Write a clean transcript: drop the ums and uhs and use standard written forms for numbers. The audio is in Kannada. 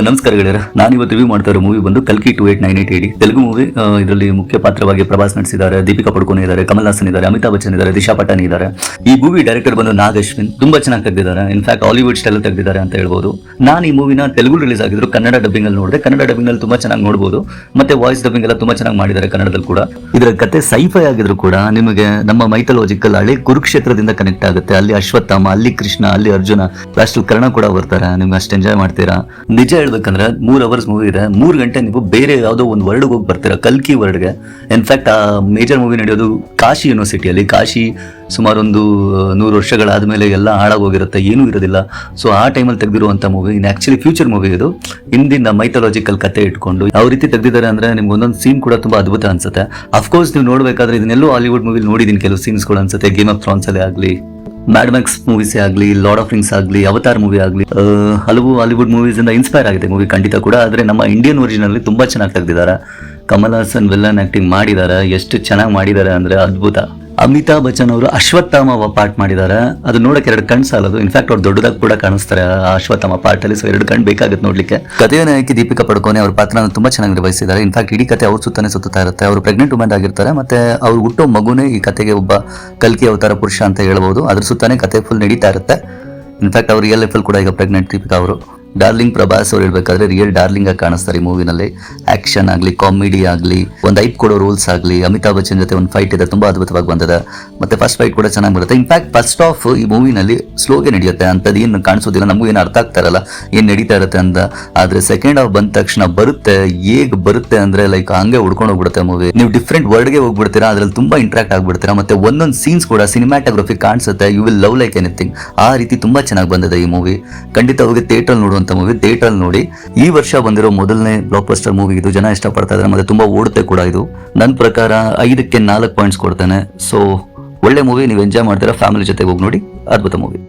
ನಮಸ್ಕಾರ ಗೆಳೆಯರ, ನಾನಿವತ್ತು ರಿವ್ಯೂ ಮಾಡ್ತಾ ಇರೋ ಮೂವಿ ಬಂದು ಕಲ್ಕಿ 2898 ತೆಲುಗು ಮೂವಿ. ಇದರಲ್ಲಿ ಮುಖ್ಯ ಪಾತ್ರವಾಗಿ ಪ್ರಭಾಸ್ ನಟಿಸಿದ್ದಾರೆ, ದೀಪಿಕಾ ಪಡುಕೋನೆ ಇದ್ದಾರೆ, ಕಮಲ್ ಹಾಸನ್ ಇದ್ದಾರೆ, ಅಮಿತಾಬ್ ಬಚ್ಚನ್ ಇದ್ದಾರೆ, ದಿಶಾ ಪಟಾನಿ ಇದ್ದಾರೆ. ಈ ಮೂವಿ ಡೈರೆಕ್ಟರ್ ಬಂದು ನಾಗ್ ಅಶ್ವಿನ್. ತುಂಬಾ ಚೆನ್ನಾಗಿ ತೆಗೆದಿದ್ದಾರೆ. ಇನ್ಫ್ಯಾಕ್ಟ್ ಹಾಲಿವುಡ್ ಸ್ಟೈಲ್ ತೆಗೆದಿದ್ದಾರೆ ಅಂತ ಹೇಳ್ಬೋದು. ನಾನು ಈ ಮೂವಿನ ತೆಲುಗು ರಿಲೀಸ್ ಆಗಿದ್ರು ಕನ್ನಡ ಡಬ್ಬಿಂಗ್ ಅಲ್ಲಿ ನೋಡಿದೆ. ಕನ್ನಡ ಡಬ್ಬಿಂಗ್ ಅಲ್ಲಿ ತುಂಬಾ ಚೆನ್ನಾಗಿ ನೋಡಬಹುದು. ಮತ್ತೆ ವಾಯ್ಸ್ ಡಬ್ಬಿಂಗ್ ಎಲ್ಲ ತುಂಬಾ ಚೆನ್ನಾಗಿ ಮಾಡಿದ್ದಾರೆ ಕನ್ನಡದಲ್ಲಿ ಕೂಡ. ಇದರ ಕತೆ ಸೈಫೈ ಆಗಿದ್ರು ಕೂಡ ನಿಮಗೆ ನಮ್ಮ ಮೈಥಾಲಜಿಕಲ್ ಹಳೆ ಕುರುಕ್ಷೇತ್ರದಿಂದ ಕನೆಕ್ಟ್ ಆಗುತ್ತೆ. ಅಲ್ಲಿ ಅಶ್ವತ್ಥಾಮ, ಅಲ್ಲಿ ಕೃಷ್ಣ, ಅಲ್ಲಿ ಅರ್ಜುನ, ಲಾಸ್ಟ್ ಕರ್ಣ ಕೂಡ ಬರ್ತಾರೆ. ನಿಮ್ಗೆ ಅಷ್ಟು ಎಂಜಾಯ್ ಮಾಡ್ತೀರಾ. ನಿಜ ಹೇಳ್ಬೇಕಂದ್ರೆ 3 ಅವರ್ಸ್ ಮೂವಿ ಇದೆ. 3 ಗಂಟೆ ನೀವು ಬೇರೆ ಯಾವುದೋ ಒಂದು ವರ್ಡ್ಗೆ ಹೋಗಿ ಬರ್ತೀರಾ, ಕಲ್ಕಿ ವರ್ಡ್ಗೆ. ಇನ್ಫ್ಯಾಕ್ಟ್ ಆ ಮೇಜರ್ ಮೂವಿ ನಡೆಯೋದು ಕಾಶಿ ಯೂನಿವರ್ಸಿಟಿಯಲ್ಲಿ. ಕಾಶಿ ಸುಮಾರು ಒಂದು 100 ವರ್ಷಗಳಾದ್ಮೇಲೆ ಎಲ್ಲ ಹಾಳಾಗೋಗಿರುತ್ತೆ, ಏನೂ ಇರೋದಿಲ್ಲ. ಸೊ ಆ ಟೈಮಲ್ಲಿ ತೆಗೆದಿರುವಂಥ ಮೂವಿ. ಇನ್ನು ಆಕ್ಚುಲಿ ಫ್ಯೂಚರ್ ಮೂವಿ ಇದು. ಹಿಂದಿನ ಮೈಥಾಲಜಿಕಲ್ ಕತೆ ಇಟ್ಕೊಂಡು ಯಾವ ರೀತಿ ತೆಗೆದಿದ್ದಾರೆ ಅಂದ್ರೆ ನಿಮ್ಗೆ ಒಂದೊಂದು ಸೀನ್ ಕೂಡ ತುಂಬಾ ಅದ್ಭುತ ಅನ್ಸುತ್ತೆ. ಅಫ್ಕೋರ್ಸ್ ನೀವು ನೋಡ್ಬೇಕಾದ್ರೆ ಇದನ್ನೆಲ್ಲೋ ಹಾಲಿವುಡ್ ಮೂವಿ ನೋಡಿದೀನಿ ಕೆಲವು ಸೀನ್ಸ್ಗಳು ಅನ್ಸುತ್ತೆ. ಗೇಮ್ ಆಫ್ ಥ್ರಾನ್ಸ್ ಅಲ್ಲೇ ಆಗಲಿ, ಮ್ಯಾಡ್ ಮ್ಯಾಕ್ಸ್ ಮೂವೀಸೇ ಆಗಲಿ, ಲಾರ್ಡ್ ಆಫ್ ರಿಂಗ್ಸ್ ಆಗಲಿ, ಅವತಾರ್ ಮೂವಿ ಆಗಲಿ, ಹಲವು ಹಾಲಿವುಡ್ ಮೂವೀಸ್ ಇಂದ ಇನ್ಸ್ಪೈರ್ ಆಗಿದೆ ಮೂವಿ ಖಂಡಿತ ಕೂಡ. ಆದರೆ ನಮ್ಮ ಇಂಡಿಯನ್ ಒರಿಜಿನ್ ಅಲ್ಲಿ ತುಂಬಾ ಚೆನ್ನಾಗಿ ತೆಗೆದಿದ್ದಾರೆ. ಕಮಲ್ ಹಾಸನ್ ವಿಲ್ಲನ್ ಆಕ್ಟಿಂಗ್ ಮಾಡಿದ್ದಾರೆ. ಎಷ್ಟು ಚೆನ್ನಾಗಿ ಮಾಡಿದ್ದಾರೆ ಅಂದ್ರೆ ಅದ್ಭುತ. ಅಮಿತಾಬ್ ಬಚ್ಚನ್ ಅವರು ಅಶ್ವತ್ಥಾಮ ಪಾರ್ಟ್ ಮಾಡಿದ್ದಾರೆ. ಅದು ನೋಡಕ್ಕೆ 2 ಕಣ್ಣು ಸಾಲದು. ಇನ್ಫ್ಯಾಕ್ಟ್ ಅವ್ರು ದೊಡ್ಡದಾಗಿ ಕೂಡ ಕಾಣಿಸ್ತಾರೆ ಆ ಅಶ್ವತ್ಥಾಮ ಪಾರ್ಟ್ ಅಲ್ಲಿ. ಸೊ 2 ಕಣ್ಣು ಬೇಕಾಗುತ್ತೆ ನೋಡ್ಲಿಕ್ಕೆ. ಕಥೆಯ ನಾಯಕಿ ದೀಪಿಕಾ ಪಡುಕೋನೆ ಅವ್ರ ಪಾತ್ರನ ತುಂಬಾ ಚೆನ್ನಾಗಿ ನಿರ್ವಹಿಸಿದ್ದಾರೆ. ಇನ್ಫ್ಯಾಕ್ಟ್ ಇಡೀ ಕತೆ ಅವ್ರ ಸುತ್ತಾ ಇರುತ್ತೆ. ಅವರು ಪ್ರೆಗ್ನೆಂಟ್ ವುಮೆನ್ ಆಗಿರ್ತಾರೆ. ಮತ್ತೆ ಅವ್ರು ಹುಟ್ಟೋ ಮಗುನೇ ಈ ಕತೆಗೆ ಒಬ್ಬ ಕಲ್ಕಿ ಅವತಾರ ಪುರುಷ ಅಂತ ಹೇಳ್ಬೋದು. ಅದ್ರ ಸುತ್ತಾನೆ ಕತೆ ಫುಲ್ ನಡೀತಾ ಇರುತ್ತೆ. ಇನ್ಫ್ಯಾಕ್ಟ್ ಅವ್ರು ರಿಯಲ್ ಲೈಫಲ್ಲಿ ಕೂಡ ಈಗ ಪ್ರೆಗ್ನೆಂಟ್ ದೀಪಿಕಾ ಅವರು. ಡಾರ್ಲಿಂಗ್ ಪ್ರಭಾಸ್ ಅವ್ರು ಹೇಳ್ಬೇಕಾದ್ರೆ ರಿಯಲ್ ಡಾರ್ಲಿಂಗ್ ಆಗಿ ಕಾಣಿಸ್ತಾರೆ ಈ ಮೂವಿನಲ್ಲಿ. ಆಕ್ಷನ್ ಆಗಲಿ, ಕಾಮಿಡಿ ಆಗಲಿ, ಒಂದು ಐಪ್ ಕೊಡೋ ರೂಲ್ಸ್ ಆಗಲಿ, ಅಮಿತಾಬ್ ಬಚ್ಚನ್ ಜೊತೆ ಒಂದು ಫೈಟ್ ಇದೆ, ತುಂಬಾ ಅದ್ಭುತವಾಗಿ ಬಂದಿದೆ. ಮತ್ತೆ ಫಸ್ಟ್ ಫೈಟ್ ಕೂಡ ಚೆನ್ನಾಗಿ ಬರುತ್ತೆ. ಇನ್ಫ್ಯಾಕ್ಟ್ ಫಸ್ಟ್ ಆಫ್ ಈ ಮೂವಿನಲ್ಲಿ ಸ್ಲೋಗೆ ನಡೆಯುತ್ತೆ. ಅಂತದ್ದು ಏನು ಕಾಣಿಸೋದಿಲ್ಲ, ನಮಗೂ ಏನು ಅರ್ಥ ಆಗ್ತಾ ಇರಲ್ಲ ಏನು ನಡೀತಾ ಇರುತ್ತೆ ಅಂತ. ಆದ್ರೆ ಸೆಕೆಂಡ್ ಹಾಫ್ ಬಂದ ತಕ್ಷಣ ಹೇಗೆ ಬರುತ್ತೆ ಅಂದ್ರೆ ಲೈಕ್ ಹಂಗೆ ಉಡ್ಕೊಂಡು ಹೋಗ್ಬಿಡುತ್ತೆ ಮೂವಿ. ನೀವು ಡಿಫ್ರೆಂಟ್ ವರ್ಡ್ಗೆ ಹೋಗ್ಬಿಡ್ತೀರಾ, ಅದ್ರಲ್ಲಿ ತುಂಬಾ ಇಂಟ್ರಾಕ್ಟ್ ಆಗ್ಬಿಡ್ತೀರಾ. ಮತ್ತೆ ಒಂದೊಂದು ಸೀನ್ಸ್ ಕೂಡ ಸಿನಿಮಾಟೋಗ್ರಫಿ ಕಾಣಿಸುತ್ತೆ. You will love like anything. ಆ ರೀತಿ ತುಂಬಾ ಚೆನ್ನಾಗಿ ಬಂದಿದೆ ಈ ಮೂವಿ. ಖಂಡಿತ ಹೋಗಿ ಥಿಯೇಟರ್ ನೋಡುವಂತ ಮೂವಿ, ಥಿಯೇಟರ್ ನೋಡಿ. ಈ ವರ್ಷ ಬಂದಿರೋ ಮೊದಲನೇ ಬ್ಲಾಕ್ ಬಸ್ಟರ್ ಮೂವಿ ಇದು. ಜನ ಇಷ್ಟಪಡ್ತಾ ಇದ್ದಾರೆ, ಮತ್ತೆ ತುಂಬಾ ಓಡುತ್ತೆ ಕೂಡ ಇದು. ನನ್ನ ಪ್ರಕಾರ 5ಕ್ಕೆ 4 ಪಾಯಿಂಟ್ಸ್ ಕೊಡ್ತೇನೆ. ಸೊ ಒಳ್ಳೆ ಮೂವಿ, ನೀವು ಎಂಜಾಯ್ ಮಾಡ್ತೀರಾ, ಫ್ಯಾಮಿಲಿ ಜೊತೆ ಹೋಗಿ ನೋಡಿ. ಅದ್ಭುತ ಮೂವಿ.